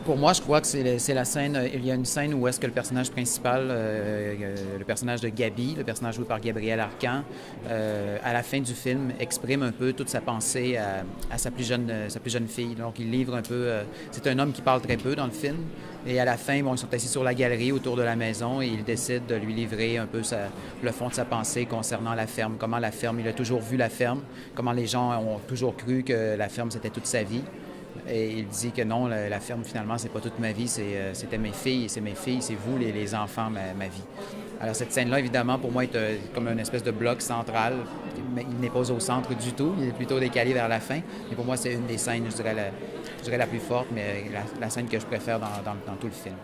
Pour moi, je crois que c'est la scène. Il y a une scène où est-ce que le personnage principal, le personnage de Gabi, le personnage joué par Gabriel Arcan, à la fin du film, exprime un peu toute sa pensée à sa plus jeune fille. Donc, il livre un peu. C'est un homme qui parle très peu dans le film. Et à la fin, bon, ils sont assis sur la galerie autour de la maison et il décide de lui livrer un peu le fond de sa pensée concernant la ferme. Comment la ferme, il a toujours vu la ferme, comment les gens ont toujours cru que la ferme, c'était toute sa vie. Et il dit que non, la ferme, finalement, c'est pas toute ma vie, c'était mes filles, c'est vous, les enfants, ma vie. Alors, cette scène-là, évidemment, pour moi, est comme une espèce de bloc central. Mais il n'est pas au centre du tout, il est plutôt décalé vers la fin. Mais pour moi, c'est une des scènes, je dirais la plus forte, mais la scène que je préfère dans tout le film.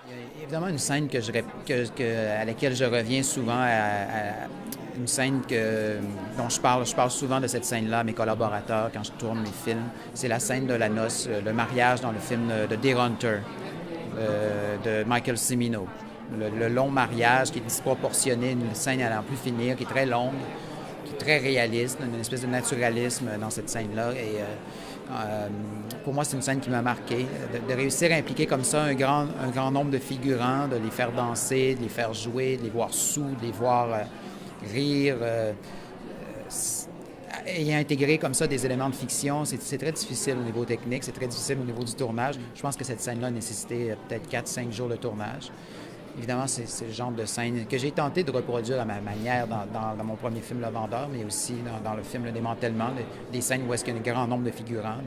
Il y a évidemment une scène à laquelle je reviens souvent, une scène dont je parle souvent de cette scène-là à mes collaborateurs quand je tourne mes films. C'est la scène de la noce, le mariage dans le film de Deer Hunter de Michael Cimino. Le long mariage qui est disproportionné, une scène à n'en plus finir, qui est très longue, qui est très réaliste, une espèce de naturalisme dans cette scène-là. Et pour moi, c'est une scène qui m'a marqué. De réussir à impliquer comme ça un grand nombre de figurants, de les faire danser, de les faire jouer, de les voir sous, de les voir rire. Ayant intégré comme ça des éléments de fiction, c'est très difficile au niveau technique, c'est très difficile au niveau du tournage. Je pense que cette scène-là a nécessité peut-être 4-5 jours de tournage. Évidemment, c'est le genre de scène que j'ai tenté de reproduire à ma manière dans mon premier film Le Vendeur, mais aussi dans le film Le Démantèlement, des scènes où est-ce qu'il y a un grand nombre de figurants,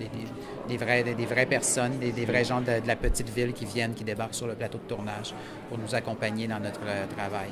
des vraies personnes, des vrais gens de la petite ville qui débarquent sur le plateau de tournage pour nous accompagner dans notre travail.